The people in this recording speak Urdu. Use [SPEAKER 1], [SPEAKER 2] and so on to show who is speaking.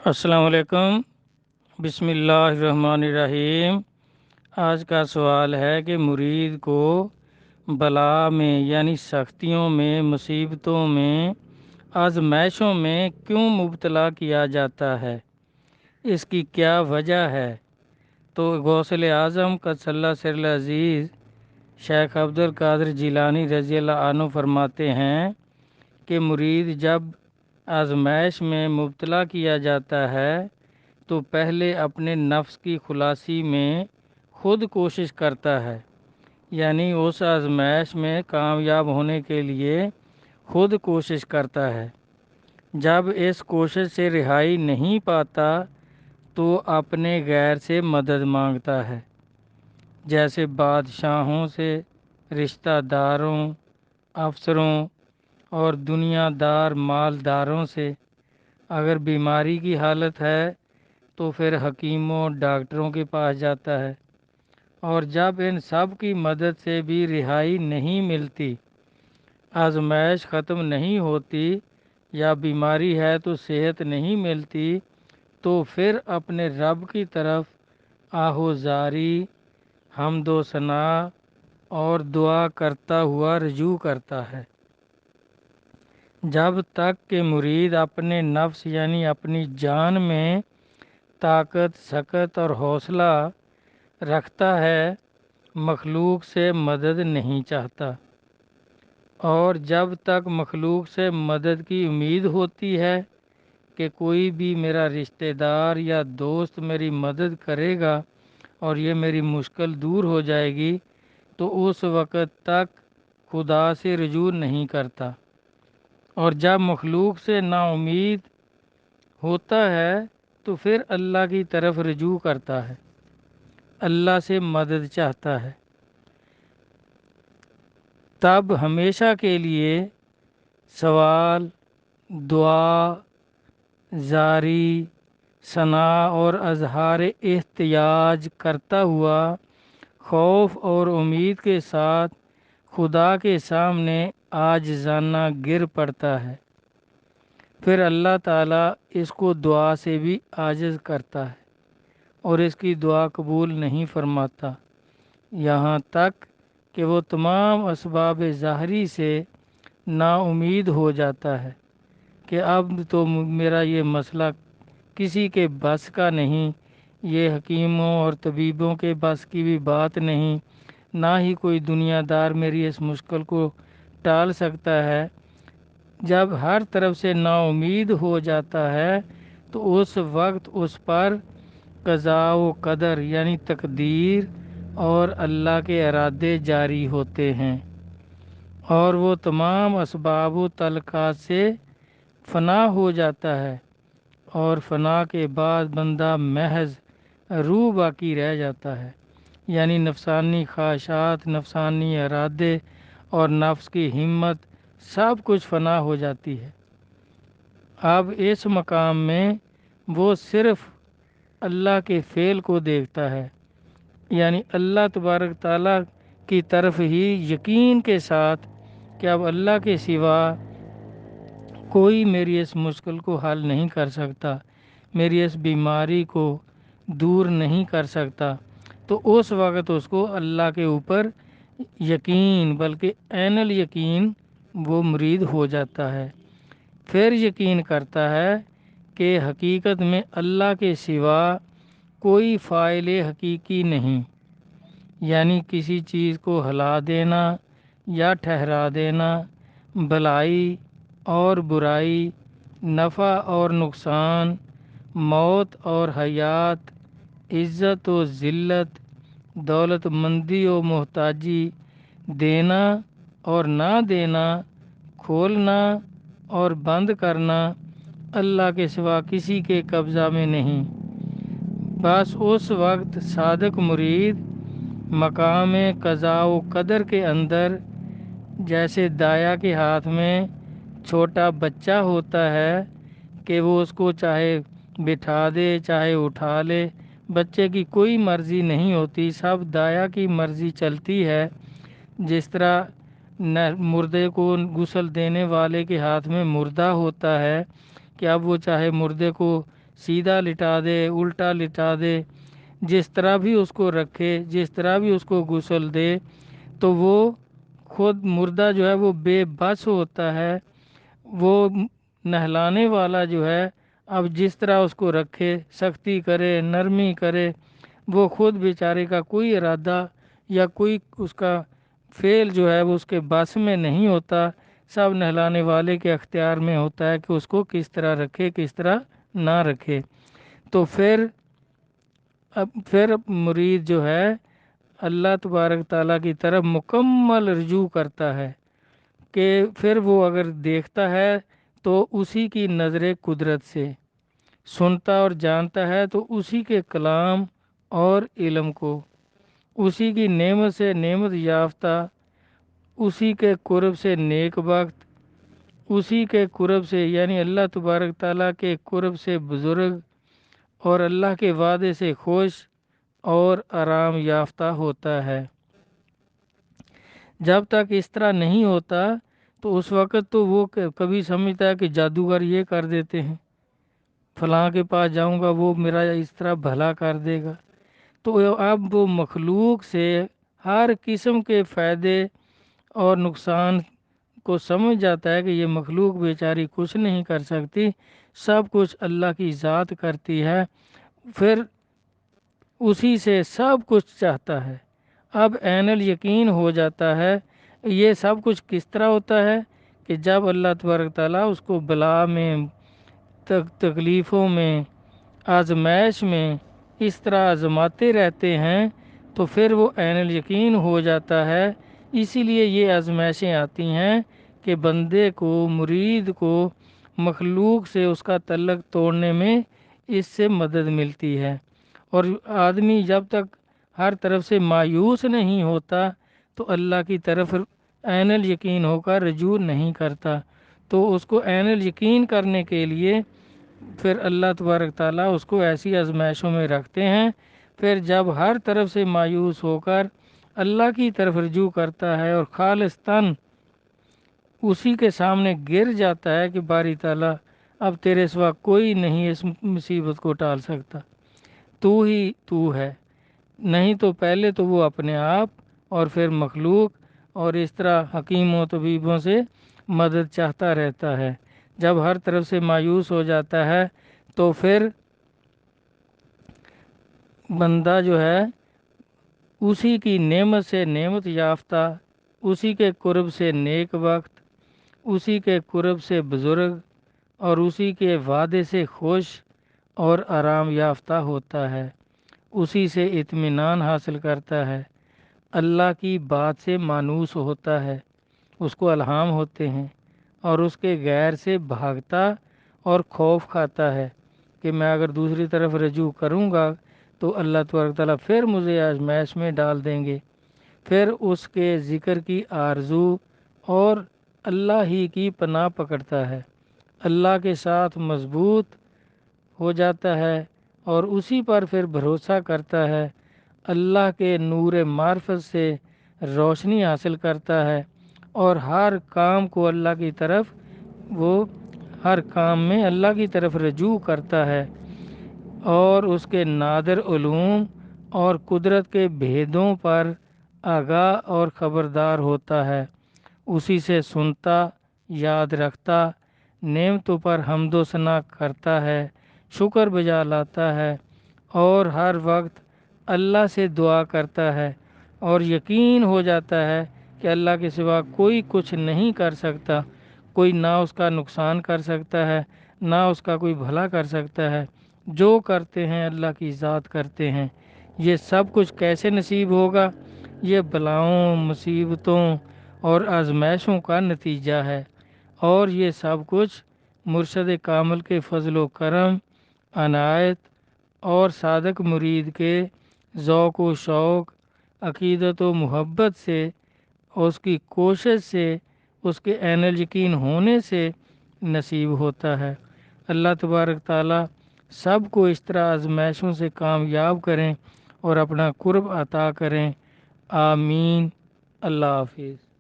[SPEAKER 1] السلام علیکم۔ بسم اللہ الرحمن الرحیم۔ آج کا سوال ہے کہ مرید کو بلا میں یعنی سختیوں میں، مصیبتوں میں، آزمائشوں میں کیوں مبتلا کیا جاتا ہے؟ اس کی کیا وجہ ہے؟ تو غوث اعظم قدس اللہ سر العزیز شیخ عبد القادر جیلانی رضی اللہ عنہ فرماتے ہیں کہ مرید جب آزمائش میں مبتلا کیا جاتا ہے تو پہلے اپنے نفس کی خلاصی میں خود کوشش کرتا ہے، یعنی اس آزمائش میں کامیاب ہونے کے لیے خود کوشش کرتا ہے۔ جب اس کوشش سے رہائی نہیں پاتا تو اپنے غیر سے مدد مانگتا ہے، جیسے بادشاہوں سے، رشتہ داروں، افسروں اور دنیا دار مالداروں سے۔ اگر بیماری کی حالت ہے تو پھر حکیموں، ڈاکٹروں کے پاس جاتا ہے، اور جب ان سب کی مدد سے بھی رہائی نہیں ملتی، آزمائش ختم نہیں ہوتی یا بیماری ہے تو صحت نہیں ملتی، تو پھر اپنے رب کی طرف آہوزاری، حمد و ثنا اور دعا کرتا ہوا رجوع کرتا ہے۔ جب تک کہ مرید اپنے نفس یعنی اپنی جان میں طاقت، سکت اور حوصلہ رکھتا ہے، مخلوق سے مدد نہیں چاہتا، اور جب تک مخلوق سے مدد کی امید ہوتی ہے کہ کوئی بھی میرا رشتہ دار یا دوست میری مدد کرے گا اور یہ میری مشکل دور ہو جائے گی، تو اس وقت تک خدا سے رجوع نہیں کرتا، اور جب مخلوق سے نا امید ہوتا ہے تو پھر اللہ کی طرف رجوع کرتا ہے، اللہ سے مدد چاہتا ہے۔ تب ہمیشہ کے لیے سوال، دعا، زاری، ثنا اور اظہار احتیاج کرتا ہوا خوف اور امید کے ساتھ خدا کے سامنے عاجزانہ گر پڑتا ہے۔ پھر اللہ تعالیٰ اس کو دعا سے بھی عاجز کرتا ہے اور اس کی دعا قبول نہیں فرماتا، یہاں تک کہ وہ تمام اسباب ظاہری سے نا امید ہو جاتا ہے کہ اب تو میرا یہ مسئلہ کسی کے بس کا نہیں، یہ حکیموں اور طبیبوں کے بس کی بھی بات نہیں، نہ ہی کوئی دنیا دار میری اس مشکل کو ٹال سکتا ہے۔ جب ہر طرف سے نا امید ہو جاتا ہے تو اس وقت اس پر قضاء و قدر یعنی تقدیر اور اللہ کے ارادے جاری ہوتے ہیں، اور وہ تمام اسباب و تعلقات سے فنا ہو جاتا ہے، اور فنا کے بعد بندہ محض روح باقی رہ جاتا ہے، یعنی نفسانی خواہشات، نفسانی ارادے اور نفس کی ہمت سب کچھ فنا ہو جاتی ہے۔ اب اس مقام میں وہ صرف اللہ کے فعل کو دیکھتا ہے، یعنی اللہ تبارک تعالیٰ کی طرف ہی یقین کے ساتھ کہ اب اللہ کے سوا کوئی میری اس مشکل کو حل نہیں کر سکتا، میری اس بیماری کو دور نہیں کر سکتا، تو اس وقت اس کو اللہ کے اوپر یقین، بلکہ عین الیقین وہ مرید ہو جاتا ہے۔ پھر یقین کرتا ہے کہ حقیقت میں اللہ کے سوا کوئی فاعل حقیقی نہیں، یعنی کسی چیز کو ہلا دینا یا ٹھہرا دینا، بھلائی اور برائی، نفع اور نقصان، موت اور حیات، عزت و ذلت، دولت مندی و محتاجی، دینا اور نہ دینا، کھولنا اور بند کرنا اللہ کے سوا کسی کے قبضہ میں نہیں۔ بس اس وقت صادق مرید مقام قضاء و قدر کے اندر جیسے دایا کے ہاتھ میں چھوٹا بچہ ہوتا ہے کہ وہ اس کو چاہے بٹھا دے چاہے اٹھا لے، بچے کی کوئی مرضی نہیں ہوتی، سب دایا کی مرضی چلتی ہے۔ جس طرح مردے کو غسل دینے والے کے ہاتھ میں مردہ ہوتا ہے کہ اب وہ چاہے مردے کو سیدھا لٹا دے الٹا لٹا دے، جس طرح بھی اس کو رکھے، جس طرح بھی اس کو غسل دے، تو وہ خود مردہ جو ہے وہ بے بس ہوتا ہے۔ وہ نہلانے والا جو ہے اب جس طرح اس کو رکھے، سختی کرے نرمی کرے، وہ خود بیچارے کا کوئی ارادہ یا کوئی اس کا فعل جو ہے وہ اس کے بس میں نہیں ہوتا، سب نہلانے والے کے اختیار میں ہوتا ہے کہ اس کو کس طرح رکھے کس طرح نہ رکھے۔ تو پھر مرید جو ہے اللہ تبارک تعالیٰ کی طرف مکمل رجوع کرتا ہے کہ پھر وہ اگر دیکھتا ہے تو اسی کی نظر قدرت سے، سنتا اور جانتا ہے تو اسی کے کلام اور علم کو، اسی کی نعمت سے نعمت یافتہ، اسی کے قرب سے نیک وقت، اسی کے قرب سے یعنی اللہ تبارک تعالیٰ کے قرب سے بزرگ، اور اللہ کے وعدے سے خوش اور آرام یافتہ ہوتا ہے۔ جب تک اس طرح نہیں ہوتا تو اس وقت تو وہ کبھی سمجھتا ہے کہ جادوگر یہ کر دیتے ہیں، فلاں کے پاس جاؤں گا وہ میرا اس طرح بھلا کر دے گا۔ تو اب وہ مخلوق سے ہر قسم کے فائدے اور نقصان کو سمجھ جاتا ہے کہ یہ مخلوق بیچاری کچھ نہیں کر سکتی، سب کچھ اللہ کی ذات کرتی ہے، پھر اسی سے سب کچھ چاہتا ہے۔ اب عین الیقین ہو جاتا ہے۔ یہ سب کچھ کس طرح ہوتا ہے کہ جب اللہ تبارک تعالیٰ اس کو بلا میں، تکلیفوں میں، آزمائش میں اس طرح آزماتے رہتے ہیں تو پھر وہ عین الیقین ہو جاتا ہے۔ اسی لیے یہ آزمائشیں آتی ہیں کہ بندے کو، مرید کو مخلوق سے اس کا تعلق توڑنے میں اس سے مدد ملتی ہے۔ اور آدمی جب تک ہر طرف سے مایوس نہیں ہوتا تو اللہ کی طرف عین الیقین ہو کر رجوع نہیں کرتا۔ تو اس کو عین الیقین کرنے کے لیے پھر اللہ تبارک تعالیٰ اس کو ایسی آزمائشوں میں رکھتے ہیں۔ پھر جب ہر طرف سے مایوس ہو کر اللہ کی طرف رجوع کرتا ہے اور خالصتاً اسی کے سامنے گر جاتا ہے کہ باری تعالیٰ اب تیرے سوا کوئی نہیں اس مصیبت کو ٹال سکتا، تو ہی تو ہے، نہیں تو پہلے تو وہ اپنے آپ اور پھر مخلوق اور اس طرح حکیموں طبیبوں سے مدد چاہتا رہتا ہے۔ جب ہر طرف سے مایوس ہو جاتا ہے تو پھر بندہ جو ہے اسی کی نعمت سے نعمت یافتہ، اسی کے قرب سے نیک وقت، اسی کے قرب سے بزرگ، اور اسی کے وعدے سے خوش اور آرام یافتہ ہوتا ہے، اسی سے اطمینان حاصل کرتا ہے، اللہ کی بات سے مانوس ہوتا ہے، اس کو الہام ہوتے ہیں، اور اس کے غیر سے بھاگتا اور خوف کھاتا ہے کہ میں اگر دوسری طرف رجوع کروں گا تو اللہ تبارک تعالیٰ پھر مجھے آزمائش میں ڈال دیں گے۔ پھر اس کے ذکر کی آرزو اور اللہ ہی کی پناہ پکڑتا ہے، اللہ کے ساتھ مضبوط ہو جاتا ہے اور اسی پر پھر بھروسہ کرتا ہے، اللہ کے نور معرفت سے روشنی حاصل کرتا ہے، اور ہر کام کو اللہ کی طرف، وہ ہر کام میں اللہ کی طرف رجوع کرتا ہے، اور اس کے نادر علوم اور قدرت کے بھیدوں پر آگاہ اور خبردار ہوتا ہے، اسی سے سنتا، یاد رکھتا، نعمتوں پر حمد و ثنا کرتا ہے، شکر بجا لاتا ہے، اور ہر وقت اللہ سے دعا کرتا ہے، اور یقین ہو جاتا ہے کہ اللہ کے سوا کوئی کچھ نہیں کر سکتا، کوئی نہ اس کا نقصان کر سکتا ہے نہ اس کا کوئی بھلا کر سکتا ہے، جو کرتے ہیں اللہ کی ذات کرتے ہیں۔ یہ سب کچھ کیسے نصیب ہوگا؟ یہ بلاؤں، مصیبتوں اور آزمائشوں کا نتیجہ ہے، اور یہ سب کچھ مرشد کامل کے فضل و کرم، عنایت اور صادق مرید کے ذوق و شوق، عقیدت و محبت سے، اس کی کوشش سے، اس کے عین الیقین ہونے سے نصیب ہوتا ہے۔ اللہ تبارک تعالیٰ سب کو اس طرح آزمائشوں سے کامیاب کریں اور اپنا قرب عطا کریں، آمین۔ اللہ حافظ۔